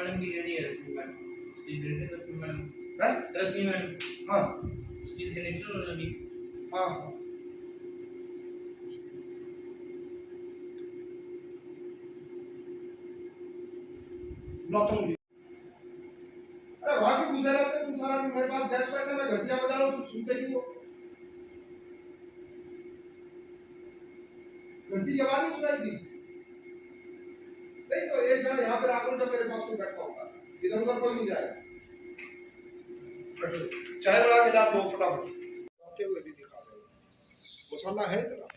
Madam की ready है, रश्मि madam speech दे रहे थे। रश्मि मैडम है रश्मि मैडम हाँ स्पीच देने की उन्होंने अभी। हाँ तुम अरे वहां क्यों घुसे रहते तुम सारा दिन मेरे पास गैस बैठे मैं घटिया बजा रहा हूँ तुम सुनते नहीं हो। घंटी की आवाज नहीं सुनाई दी। नहीं तो एक जगह यहाँ पे रहा करो जब मेरे पास कोई बैठा होगा, इधर उधर कोई नहीं जाएगा। चाय बना के ला दो फटाफट। हुए भी दिखा दो मसाला है इतना।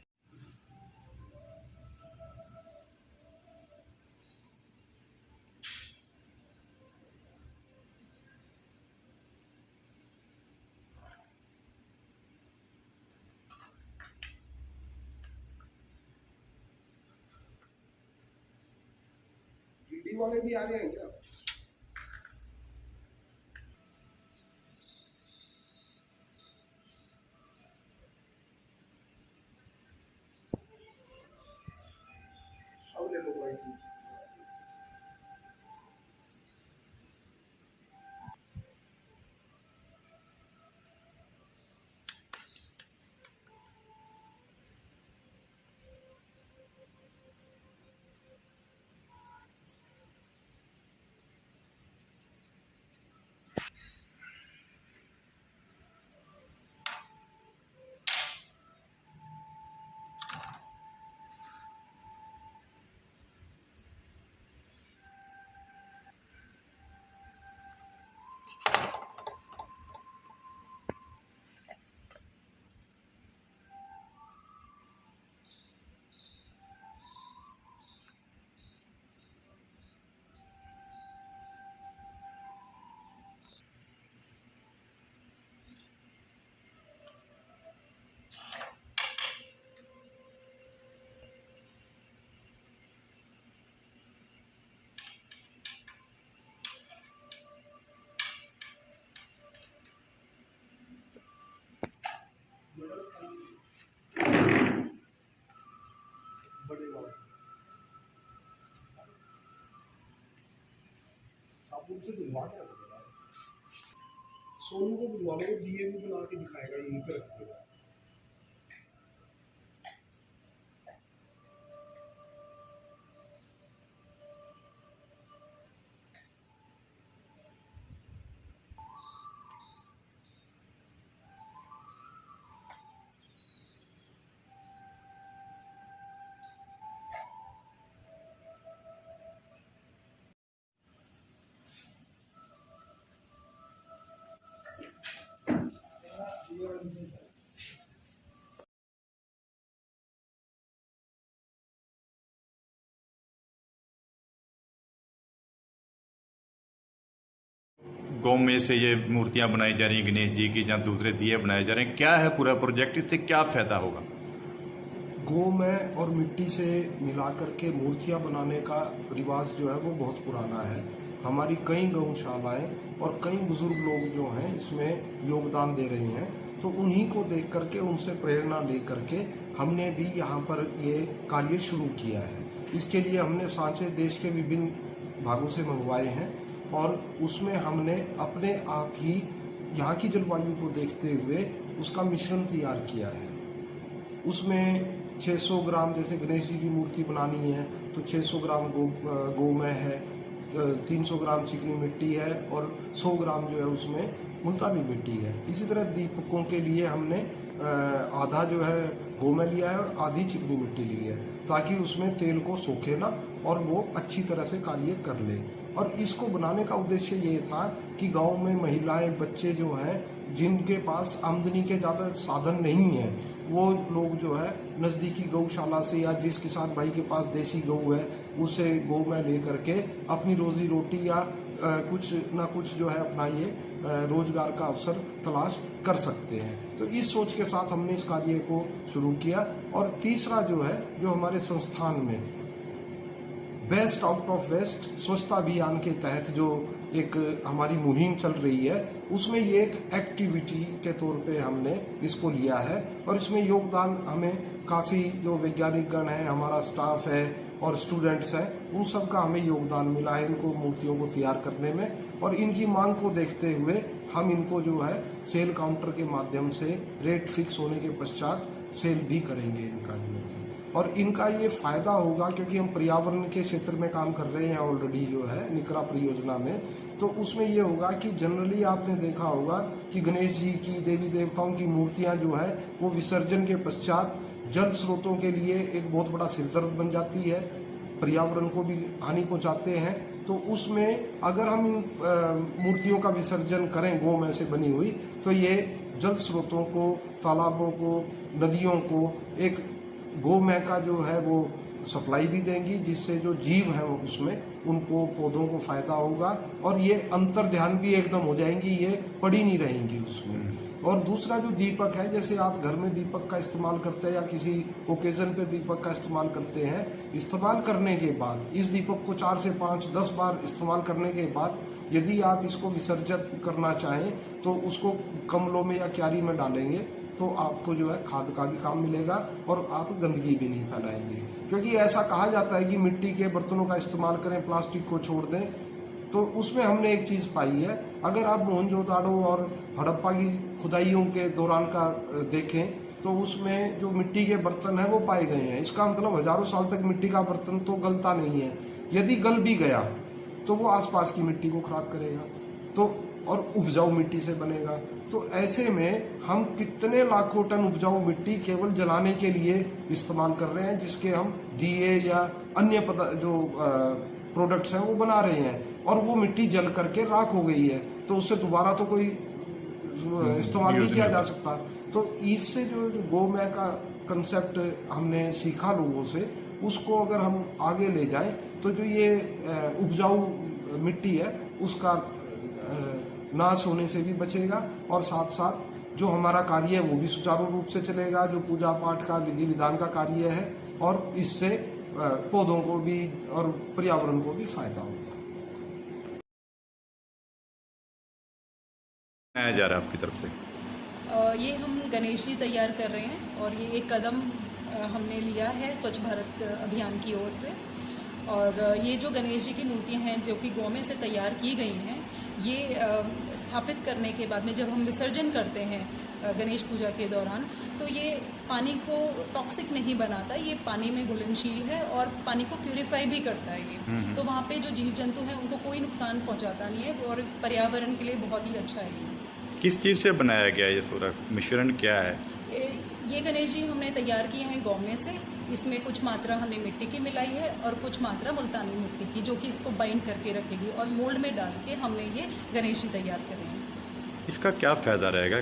डी वाले भी आ रहे हैं क्या? अब ले लो भाई। साबुन से धुलवा के रखेगा। सोनू को धुलवा के दिए भी बना के दिखाएगा यहीं पे रख देगा। गौ में से ये मूर्तियां बनाई जा रही हैं गणेश जी की, जहाँ दूसरे दिए बनाए जा रहे हैं, क्या है पूरा प्रोजेक्ट, इससे क्या फायदा होगा? गौ में और मिट्टी से मिला करके मूर्तियां बनाने का रिवाज जो है वो बहुत पुराना है। हमारी कई गौशालाएं और कई बुजुर्ग लोग जो हैं इसमें योगदान दे रही हैं, तो उन्हीं को देख करके उनसे प्रेरणा ले करके हमने भी यहाँ पर ये कार्य शुरू किया है। इसके लिए हमने सांचे देश के विभिन्न भागों से मंगवाए हैं और उसमें हमने अपने आप ही यहाँ की जलवायु को देखते हुए उसका मिश्रण तैयार किया है। उसमें 600 ग्राम, जैसे गणेश जी की मूर्ति बनानी है तो 600 ग्राम गोमय है, 300 ग्राम चिकनी मिट्टी है और 100 ग्राम जो है उसमें मुल्तानी मिट्टी है। इसी तरह दीपकों के लिए हमने आधा जो है गोमय लिया है और आधी चिकनी मिट्टी ली है, ताकि उसमें तेल को सोखे ना और वो अच्छी तरह से कार्य कर ले। और इसको बनाने का उद्देश्य ये था कि गांव में महिलाएं, बच्चे जो हैं जिनके पास आमदनी के ज़्यादा साधन नहीं है, वो लोग जो है नज़दीकी गौशाला से या जिस किसान भाई के पास देसी गऊ है उसे गोमय ले करके अपनी रोजी रोटी या कुछ ना कुछ जो है अपना ये रोजगार का अवसर तलाश कर सकते हैं। तो इस सोच के साथ हमने इस कार्य को शुरू किया। और तीसरा जो है, जो हमारे संस्थान में बेस्ट आउट ऑफ वेस्ट स्वच्छता अभियान के तहत जो एक हमारी मुहिम चल रही है, उसमें ये एक एक्टिविटी के तौर पे हमने इसको लिया है। और इसमें योगदान हमें काफ़ी जो वैज्ञानिक गण है, हमारा स्टाफ है और स्टूडेंट्स हैं, उन सब का हमें योगदान मिला है इनको मूर्तियों को तैयार करने में। और इनकी मांग को देखते हुए हम इनको जो है सेल काउंटर के माध्यम से रेट फिक्स होने के पश्चात सेल भी करेंगे इनका जो है। और इनका ये फायदा होगा क्योंकि हम पर्यावरण के क्षेत्र में काम कर रहे हैं ऑलरेडी जो है निकरा परियोजना में। तो उसमें ये होगा कि जनरली आपने देखा होगा कि गणेश जी की, देवी देवताओं की मूर्तियां जो है वो विसर्जन के पश्चात जल स्रोतों के लिए एक बहुत बड़ा सिरदर्द बन जाती है, पर्यावरण को भी हानि पहुंचाते हैं। तो उसमें अगर हम इन मूर्तियों का विसर्जन करें गोमय से बनी हुई, तो ये जल स्रोतों को, तालाबों को, नदियों को एक गोमय का जो है वो सप्लाई भी देंगी, जिससे जो जीव हैं वो उसमें उनको पौधों को फायदा होगा और ये अंतर ध्यान भी एकदम हो जाएंगी, ये पड़ी नहीं रहेंगी उसमें। और दूसरा जो दीपक है, जैसे आप घर में दीपक का इस्तेमाल करते हैं या किसी ओकेजन पे दीपक का इस्तेमाल करते हैं, इस्तेमाल करने के बाद इस दीपक को 4 से 5, 10 बार इस्तेमाल करने के बाद यदि आप इसको विसर्जित करना चाहें तो उसको गमलों में या क्यारी में डालेंगे तो आपको जो है खाद का भी काम मिलेगा और आप गंदगी भी नहीं फैलाएंगे। क्योंकि ऐसा कहा जाता है कि मिट्टी के बर्तनों का इस्तेमाल करें, प्लास्टिक को छोड़ दें। तो उसमें हमने एक चीज़ पाई है, अगर आप मोहनजोदाड़ो और हड़प्पा की खुदाइयों के दौरान का देखें तो उसमें जो मिट्टी के बर्तन हैं वो पाए गए हैं। इसका मतलब हजारों साल तक मिट्टी का बर्तन तो गलता नहीं है। यदि गल भी गया तो वो आसपास की मिट्टी को खराब करेगा, तो और उपजाऊ मिट्टी से बनेगा। तो ऐसे में हम कितने लाखों टन उपजाऊ मिट्टी केवल जलाने के लिए इस्तेमाल कर रहे हैं, जिसके हम दिए या अन्य जो प्रोडक्ट्स हैं वो बना रहे हैं, और वो मिट्टी जल करके राख हो गई है, तो उससे दोबारा तो कोई इस्तेमाल नहीं किया जा सकता। तो इससे जो गोमय का कंसेप्ट हमने सीखा लोगों से, उसको अगर हम आगे ले जाएं तो जो ये उपजाऊ मिट्टी है उसका नाश होने से भी बचेगा और साथ साथ जो हमारा कार्य है वो भी सुचारू रूप से चलेगा, जो पूजा पाठ का विधि विधान का कार्य है, और इससे पौधों को भी और पर्यावरण को भी फायदा होगा। जा रहा है आपकी तरफ से? ये हम गणेश जी तैयार कर रहे हैं और ये एक कदम हमने लिया है स्वच्छ भारत अभियान की ओर से। और ये जो गणेश जी की मूर्तियां हैं जो कि गोमय से तैयार की गई हैं, ये स्थापित करने के बाद में जब हम विसर्जन करते हैं गणेश पूजा के दौरान, तो ये पानी को टॉक्सिक नहीं बनाता, ये पानी में घुलनशील है और पानी को प्यूरिफाई भी करता है ये। तो वहाँ पे जो जीव जंतु हैं उनको कोई नुकसान पहुँचाता नहीं है और पर्यावरण के लिए बहुत ही अच्छा है ये। किस चीज़ से बनाया गया ये पूरा मिश्रण क्या है? ये गणेश जी हमने तैयार किए हैं गोमय से। इसमें कुछ मात्रा हमने मिट्टी की मिलाई है और कुछ मात्रा मुल्तानी मिट्टी की, जो कि इसको बाइंड करके रखेगी, और मोल्ड में डाल के हमने ये गणेश जी तैयार करे हैं। इसका क्या फ़ायदा रहेगा?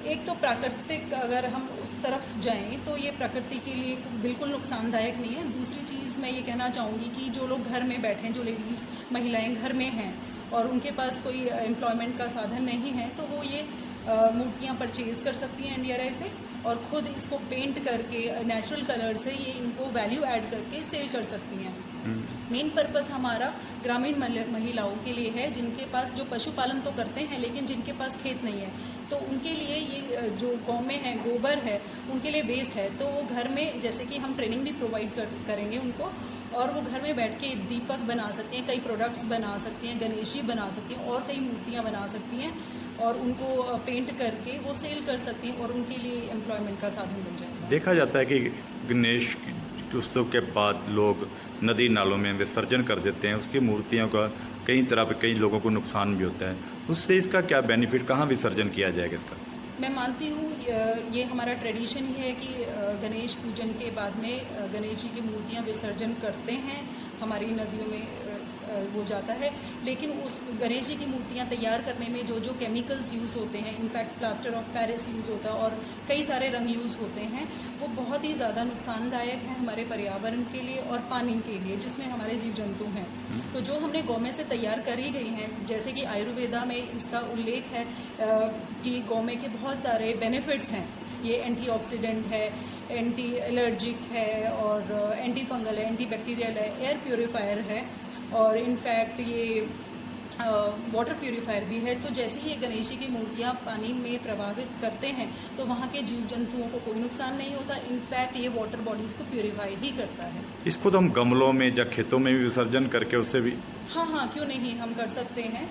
एक तो प्राकृतिक, अगर हम उस तरफ जाएं तो ये प्रकृति के लिए बिल्कुल नुकसानदायक नहीं है। दूसरी चीज़ मैं ये कहना चाहूँगी कि जो लोग घर में बैठे हैं, जो लेडीज़ महिलाएं घर में हैं और उनके पास कोई एम्प्लॉयमेंट का साधन नहीं है, तो वो ये मूर्तियाँ परचेज कर सकती हैं NDRI से और ख़ुद इसको पेंट करके नेचुरल कलर से ये इनको वैल्यू ऐड करके सेल कर सकती हैं। मेन पर्पस हमारा ग्रामीण महिलाओं के लिए है, जिनके पास जो पशुपालन तो करते हैं लेकिन जिनके पास खेत नहीं है, तो उनके लिए ये जो गोमय है, गोबर है, उनके लिए वेस्ट है। तो वो घर में, जैसे कि हम ट्रेनिंग भी प्रोवाइड करेंगे उनको, और वो घर में बैठ के दीपक बना सकते हैं, कई प्रोडक्ट्स बना सकती हैं, गणेश जी बना सकती हैं और कई मूर्तियाँ बना सकती हैं और उनको पेंट करके वो सेल कर सकती हैं और उनके लिए एम्प्लॉयमेंट का साधन बन जाएगा। देखा जाता है कि गणेश उत्सव के बाद लोग नदी नालों में विसर्जन कर देते हैं, उसकी मूर्तियों का कई तरह पे कई लोगों को नुकसान भी होता है। उससे इसका क्या बेनिफिट, कहाँ विसर्जन किया जाएगा इसका? मैं मानती हूँ ये हमारा ट्रेडिशन ही है कि गणेश पूजन के बाद में गणेश जी की मूर्तियाँ विसर्जन करते हैं, हमारी नदियों में वो जाता है। लेकिन उस गणेश जी की मूर्तियाँ तैयार करने में जो जो केमिकल्स यूज़ होते हैं, in fact plaster of Paris use होता है और कई सारे रंग यूज़ होते हैं, वो बहुत ही ज़्यादा नुकसानदायक है हमारे पर्यावरण के लिए और पानी के लिए, जिसमें हमारे जीव जंतु हैं। तो जो हमने गोमय से तैयार करी गई हैं, जैसे कि आयुर्वेदा में इसका उल्लेख है कि गोमय के बहुत सारे बेनिफिट्स हैं। ये एंटीऑक्सीडेंट है, एंटी एलर्जिक है और एंटी फंगल है, एंटी बैक्टीरियल है, एयर प्योरीफायर है और इनफैक्ट ये वाटर प्यूरीफायर भी है। तो जैसे ही ये गणेश जी की मूर्तियाँ पानी में प्रभावित करते हैं तो वहाँ के जीव जंतुओं को कोई नुकसान नहीं होता। इनफैक्ट ये वाटर बॉडीज़ को प्यूरीफाई ही करता है। इसको तो हम गमलों में या खेतों में भी विसर्जन करके उससे भी हाँ, क्यों नहीं, हम कर सकते हैं।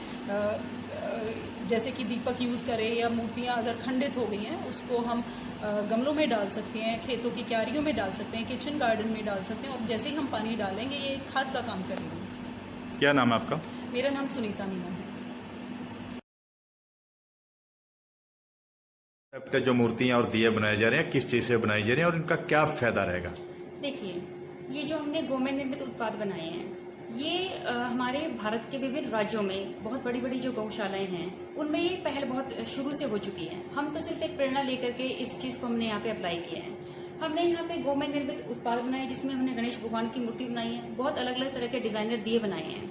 जैसे कि दीपक यूज़ करें या मूर्तियाँ अगर खंडित हो गई हैं उसको हम गमलों में डाल सकते हैं, खेतों की क्यारियों में डाल सकते हैं, किचन गार्डन में डाल सकते हैं। और जैसे ही हम पानी डालेंगे ये खाद का काम करेंगे। क्या नाम है आपका? मेरा नाम सुनीता मीना है। आपके जो मूर्तियाँ और दिए बनाए जा रहे हैं किस चीज़ से बनाए जा रहे हैं और इनका क्या फायदा रहेगा? देखिए, ये जो हमने गोमेद निर्मित उत्पाद बनाए हैं ये हमारे भारत के विभिन्न राज्यों में बहुत बड़ी बड़ी जो गौशालाएं हैं उनमें ये पहल बहुत शुरू से हो चुकी है। हम तो सिर्फ एक प्रेरणा लेकर के इस चीज को हमने यहाँ पे अप्लाई किया है। हमने यहाँ पे गोमेद निर्मित उत्पाद बनाए जिसमें हमने गणेश भगवान की मूर्ति बनाई है, बहुत अलग अलग तरह के डिजाइनर दिए बनाए हैं।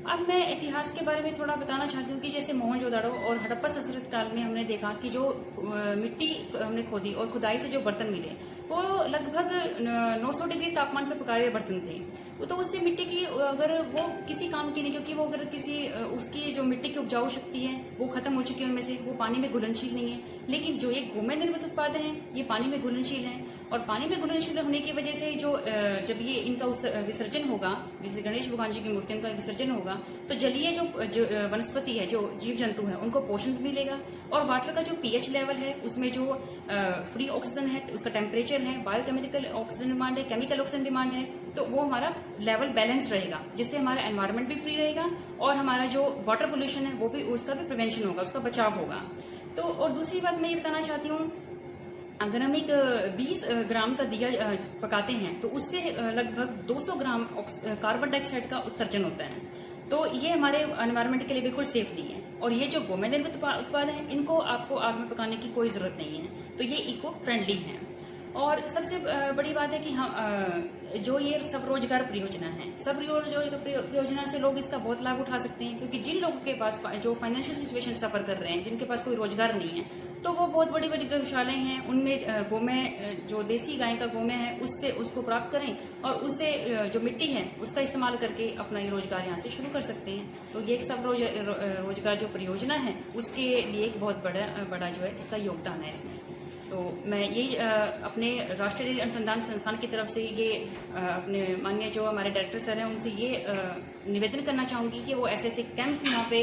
अब मैं इतिहास के बारे में थोड़ा बताना चाहती हूँ कि जैसे मोहनजोदड़ो और हड़प्पा संस्कृति काल में हमने देखा कि जो मिट्टी हमने खोदी और खुदाई से जो बर्तन मिले वो लगभग 900 डिग्री तापमान पर पकाए हुए बर्तन थे। तो उससे मिट्टी की अगर वो किसी काम की नहीं, क्योंकि वो अगर किसी उसकी जो मिट्टी की उपजाऊ शक्ति है वो खत्म हो चुकी है उनमें से, वो पानी में घुलनशील नहीं है। लेकिन जो ये गोमेद निर्मित उत्पाद हैं ये पानी में घुलनशील हैं और पानी में घुलनशील होने की वजह से जो जब ये इनका विसर्जन होगा, जैसे गणेश भगवान जी की मूर्तियों का विसर्जन होगा तो जलीय जो वनस्पति है, जो जीव जंतु है उनको पोषण भी मिलेगा। और वाटर का जो पीएच लेवल है उसमें जो फ्री ऑक्सीजन है, उसका टेम्परेचर है, बायोकेमिकल ऑक्सीजन डिमांड है, केमिकल ऑक्सीजन डिमांड है, तो वो हमारा लेवल बैलेंस रहेगा जिससे हमारा एनवायरनमेंट भी फ्री रहेगा और हमारा जो वाटर पोल्यूशन है वो भी उसका भी प्रिवेंशन होगा, उसका बचाव होगा। तो और दूसरी बात मैं ये बताना चाहती हूँ, अगर हम एक 20 ग्राम का दिया पकाते हैं तो उससे लगभग 200 ग्राम कार्बन डाइऑक्साइड का उत्सर्जन होता है। तो ये हमारे एनवायरनमेंट के लिए बिल्कुल सेफ नहीं है। और ये जो गोमेद निर्मित उत्पाद है इनको आपको आग में पकाने की कोई जरूरत नहीं है, तो ये इको फ्रेंडली है। और सबसे बड़ी बात है कि हम जो ये स्वरोजगार परियोजना है, स्वरोजगार परियोजना से लोग इसका बहुत लाभ उठा सकते हैं, क्योंकि जिन लोगों के पास जो फाइनेंशियल सिचुएशन सफर कर रहे हैं, जिनके पास कोई रोजगार नहीं है, तो वो बहुत बड़ी बड़ी गौशालाएं हैं उनमें गोमेय जो देसी गाय का गोमेय है उससे उसको प्राप्त करें और उससे जो मिट्टी है उसका इस्तेमाल करके अपना ये रोजगार यहाँ से शुरू कर सकते हैं। तो ये एक स्वरोजगार जो परियोजना है उसके लिए एक बहुत बड़ा जो है इसका योगदान है इसमें। तो मैं यही अपने राष्ट्रीय अनुसंधान संस्थान की तरफ से ये अपने माननीय जो हमारे डायरेक्टर सर हैं उनसे ये निवेदन करना चाहूंगी कि वो ऐसे ऐसे कैंप यहाँ पे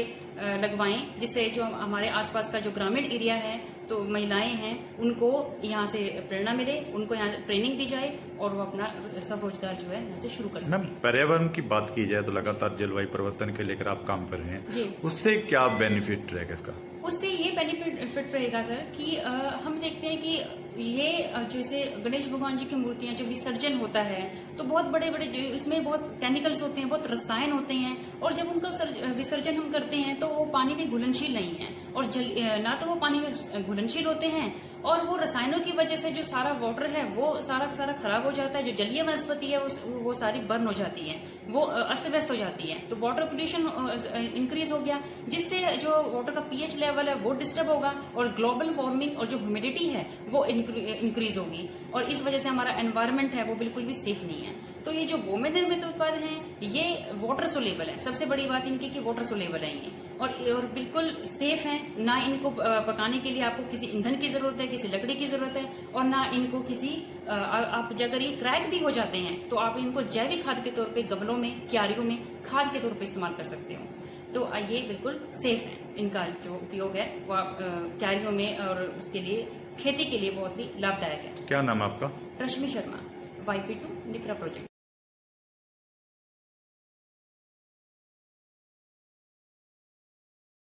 लगवाएं जिससे जो हमारे आसपास का जो ग्रामीण एरिया है तो महिलाएं हैं उनको यहाँ से प्रेरणा मिले, उनको यहाँ ट्रेनिंग दी जाए और वो अपना स्वरोजगार जो है यहाँ से शुरू कर सकें। पर्यावरण की बात की जाए तो लगातार जलवायु परिवर्तन के लेकर आप काम कर रहे हैं जी, उससे क्या बेनिफिट रहेगा इसका? उससे ये बेनिफिट रहेगा सर कि हम देखते हैं कि ये जैसे गणेश भगवान जी की मूर्तियां जो विसर्जन होता है तो बहुत बड़े बड़े इसमें बहुत केमिकल्स होते हैं, बहुत रसायन होते हैं और जब उनका विसर्जन हम करते हैं तो वो पानी में घुलनशील नहीं है और ना तो वो पानी में घुलनशील होते हैं और वो रसायनों की वजह से जो सारा वाटर है वो सारा खराब हो जाता है। जो जलीय वनस्पति है वो सारी बर्न हो जाती है, वो अस्त व्यस्त हो जाती है। तो वाटर पोल्यूशन इंक्रीज हो गया जिससे जो वाटर का पीएच लेवल है वो डिस्टर्ब होगा और ग्लोबल वार्मिंग और जो ह्यूमिडिटी है वो इंक्रीज होगी और इस वजह से हमारा एनवायरनमेंट है वो बिल्कुल भी सेफ नहीं है। तो ये जो गोमेद निर्मित उत्पाद हैं ये वाटर सोलेबल है, सबसे बड़ी बात इनकी कि वाटर सोलेबल है ये और बिल्कुल सेफ है। ना इनको पकाने के लिए आपको किसी ईंधन की जरूरत है, किसी लकड़ी की जरूरत है और ना इनको किसी आप अगर ये क्रैक भी हो जाते हैं तो आप इनको जैविक खाद के तौर पे गमलों में, क्यारियों में खाद के तौर पे इस्तेमाल कर सकते हो। तो ये बिल्कुल सेफ है, इनका जो उपयोग है वो क्यारियों में और उसके लिए खेती के लिए बहुत ही लाभदायक है। क्या नाम है आपका? रश्मि शर्मा, YP2 निकरा प्रोजेक्ट।